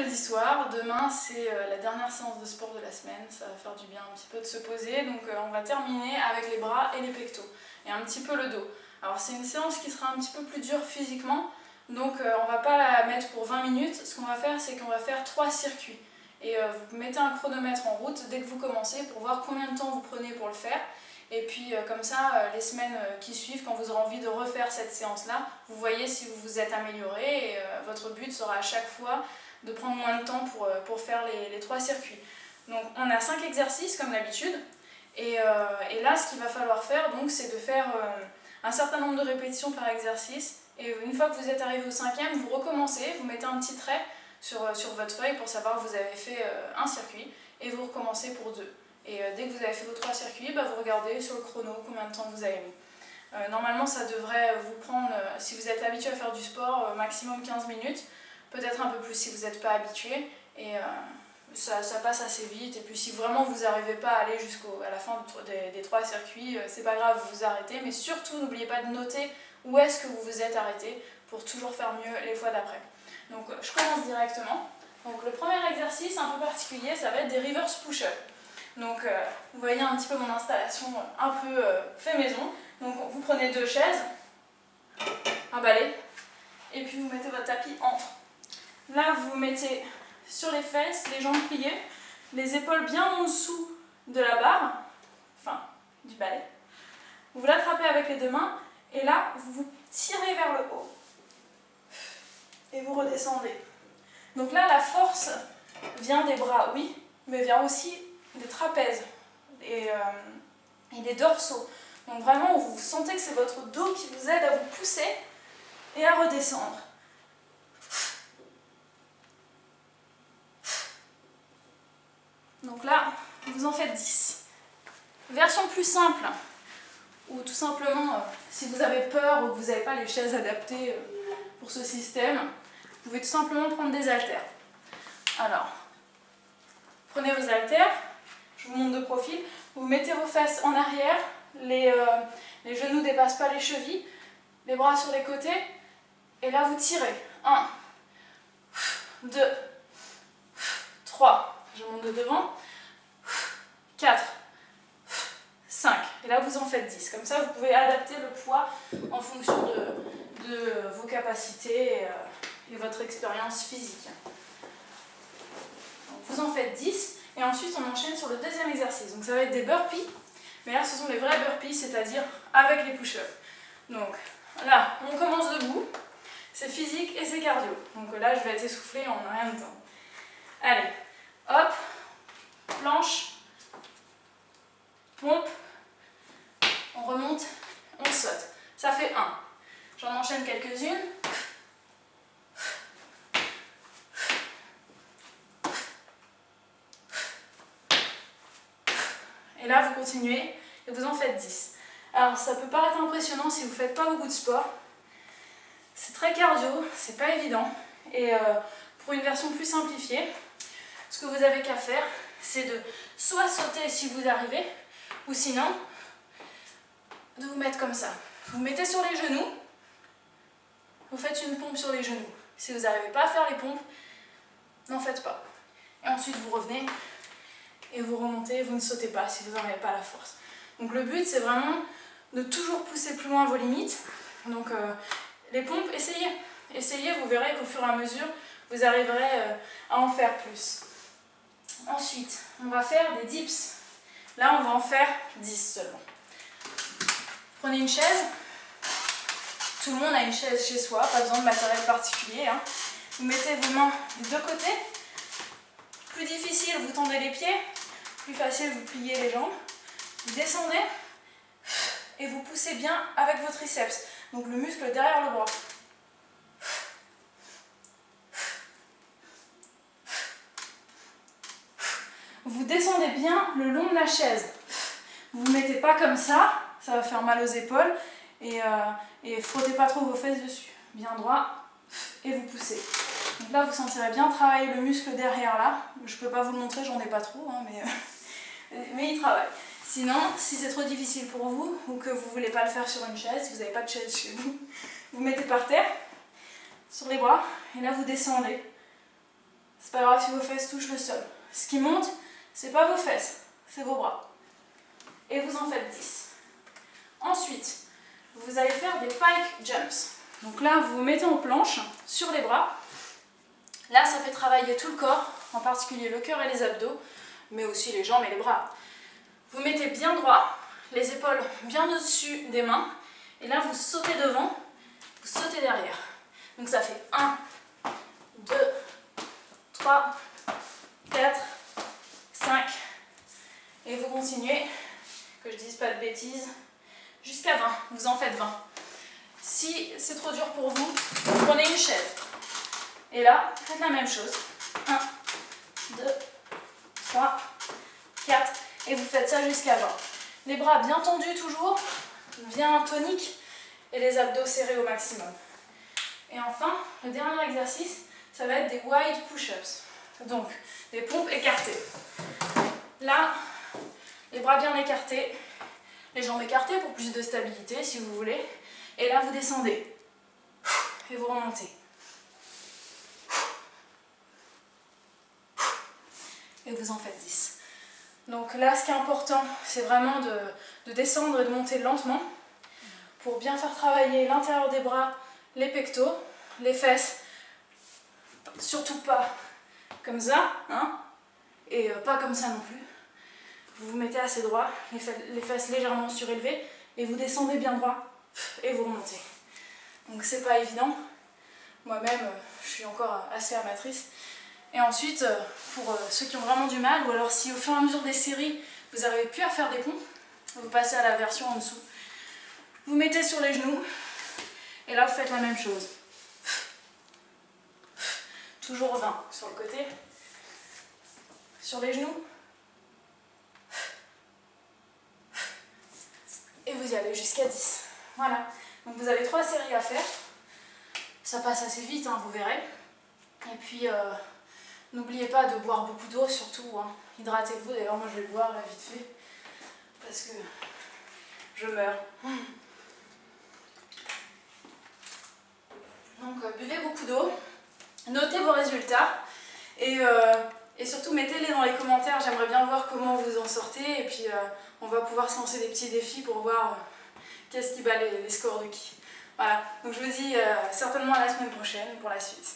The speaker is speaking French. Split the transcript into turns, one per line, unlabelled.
jeudi soir, demain c'est la dernière séance de sport de la semaine, ça va faire du bien un petit peu de se poser, donc on va terminer avec les bras et les pectoraux, et un petit peu le dos. Alors c'est une séance qui sera un petit peu plus dure physiquement, donc on va pas la mettre pour 20 minutes, ce qu'on va faire c'est qu'on va faire 3 circuits. Et vous mettez un chronomètre en route dès que vous commencez pour voir combien de temps vous prenez pour le faire. Et puis comme ça, les semaines qui suivent, quand vous aurez envie de refaire cette séance-là, vous voyez si vous vous êtes amélioré et votre but sera à chaque fois de prendre moins de temps pour faire les 3 circuits. Donc on a 5 exercices comme d'habitude. Et là, ce qu'il va falloir faire, c'est de faire un certain nombre de répétitions par exercice. Et une fois que vous êtes arrivé au 5e, vous recommencez, vous mettez un petit trait sur votre feuille pour savoir que vous avez fait un circuit et vous recommencez pour 2. Et dès que vous avez fait vos 3 circuits, vous regardez sur le chrono combien de temps vous avez mis. Normalement, ça devrait vous prendre, si vous êtes habitué à faire du sport, maximum 15 minutes, peut-être un peu plus si vous n'êtes pas habitué. Et ça passe assez vite. Et puis si vraiment vous n'arrivez pas à aller jusqu'à la fin des 3 circuits, c'est pas grave, vous vous arrêtez. Mais surtout, n'oubliez pas de noter où est-ce que vous vous êtes arrêté pour toujours faire mieux les fois d'après. Donc je commence directement. Donc le premier exercice un peu particulier, ça va être des reverse push-ups. Donc vous voyez un petit peu mon installation un peu fait maison. Donc vous prenez 2 chaises, un balai, et puis vous mettez votre tapis entre. Là vous vous mettez sur les fesses, les jambes pliées, les épaules bien en dessous de la barre, enfin du balai. Vous l'attrapez avec les 2 mains, et là vous vous tirez vers le haut. Et vous redescendez. Donc là, la force vient des bras, oui, mais vient aussi des trapèzes et des dorsaux. Donc vraiment, vous sentez que c'est votre dos qui vous aide à vous pousser et à redescendre. Donc là, vous en faites 10. Version plus simple, ou tout simplement, si vous avez peur ou que vous n'avez pas les chaises adaptées pour ce système, vous pouvez tout simplement prendre des haltères. Alors, prenez vos haltères, je vous montre de profil, vous mettez vos fesses en arrière, les genoux ne dépassent pas les chevilles, les bras sur les côtés, et là vous tirez. 1, 2, 3, je monte de devant, 4, 5, et là vous en faites 10. Comme ça vous pouvez adapter le poids en fonction de vos capacités et votre expérience physique. Donc vous en faites 10 et ensuite on enchaîne sur le deuxième exercice. Donc ça va être des burpees, mais là ce sont les vrais burpees, c'est-à-dire avec les push-ups. Donc là on commence debout, c'est physique et c'est cardio. Donc là je vais être essoufflée en rien de temps. Allez, hop, planche, pompe, on remonte, on saute. Ça fait 1. J'en enchaîne quelques-unes. Et là, vous continuez et vous en faites 10. Alors, ça peut paraître impressionnant si vous ne faites pas beaucoup de sport. C'est très cardio, c'est pas évident. Et pour une version plus simplifiée, ce que vous avez qu'à faire, c'est de soit sauter si vous arrivez, ou sinon, de vous mettre comme ça. Vous mettez sur les genoux, vous faites une pompe sur les genoux. Si vous n'arrivez pas à faire les pompes, n'en faites pas. Et ensuite, vous revenez et vous remontez, vous ne sautez pas si vous n'en avez pas la force. Donc le but, c'est vraiment de toujours pousser plus loin vos limites. Donc les pompes, essayez. Essayez, vous verrez qu'au fur et à mesure, vous arriverez à en faire plus. Ensuite, on va faire des dips. Là, on va en faire 10 seulement. Prenez une chaise. Tout le monde a une chaise chez soi, pas besoin de matériel particulier. Vous mettez vos mains des 2 côtés. Plus difficile, vous tendez les pieds. Plus facile, vous pliez les jambes. Vous descendez et vous poussez bien avec vos triceps. Donc le muscle derrière le bras. Vous descendez bien le long de la chaise. Vous ne vous mettez pas comme ça va faire mal aux épaules. Et frottez pas trop vos fesses dessus. Bien droit et vous poussez. Donc là, vous sentirez bien travailler le muscle derrière là. Je ne peux pas vous le montrer, j'en ai pas trop, mais il travaille. Sinon, si c'est trop difficile pour vous ou que vous ne voulez pas le faire sur une chaise, si vous n'avez pas de chaise chez vous, vous mettez par terre, sur les bras, et là vous descendez. C'est pas grave si vos fesses touchent le sol. Ce qui monte, c'est pas vos fesses, c'est vos bras. Et vous en faites 10. Ensuite, vous allez faire des pike jumps. Donc là, vous vous mettez en planche sur les bras. Là, ça fait travailler tout le corps, en particulier le cœur et les abdos, mais aussi les jambes et les bras. Vous mettez bien droit, les épaules bien au-dessus des mains, et là, vous sautez devant, vous sautez derrière. Donc ça fait 1, 2, 3, 4, 5, et vous continuez, que je dise pas de bêtises, jusqu'à 20. Vous en faites 20. Si c'est trop dur pour vous, prenez une chaise. Et là, faites la même chose. 1, 2, 3, 4. Et vous faites ça jusqu'à 20. Les bras bien tendus toujours, bien toniques. Et les abdos serrés au maximum. Et enfin, le dernier exercice, ça va être des wide push-ups. Donc, des pompes écartées. Là, les bras bien écartés. Les jambes écartées pour plus de stabilité si vous voulez. Et là, vous descendez. Et vous remontez. Et vous en faites 10. Donc là, ce qui est important, c'est vraiment de descendre et de monter lentement pour bien faire travailler l'intérieur des bras, les pectoraux, les fesses. Surtout pas comme ça, hein, et pas comme ça non plus. Vous vous mettez assez droit, les fesses légèrement surélevées, et vous descendez bien droit, et vous remontez. Donc c'est pas évident. Moi-même, je suis encore assez amatrice. Et ensuite, pour ceux qui ont vraiment du mal, ou alors si au fur et à mesure des séries, vous n'arrivez plus à faire des pompes, vous passez à la version en dessous. Vous mettez sur les genoux, et là vous faites la même chose. Toujours 20 sur le côté. Sur les genoux. Et vous y allez jusqu'à 10. Voilà. Donc vous avez 3 séries à faire. Ça passe assez vite, hein, vous verrez. Et puis, n'oubliez pas de boire beaucoup d'eau, surtout. Hein. Hydratez-vous. D'ailleurs, moi, je vais le boire là vite fait. Parce que je meurs. Donc, buvez beaucoup d'eau. Notez vos résultats. Et surtout, mettez-les dans les commentaires. J'aimerais bien voir comment vous en sortez. Et puis, on va pouvoir se lancer des petits défis pour voir qu'est-ce qui bat les scores de qui. Voilà. Donc, je vous dis certainement à la semaine prochaine pour la suite.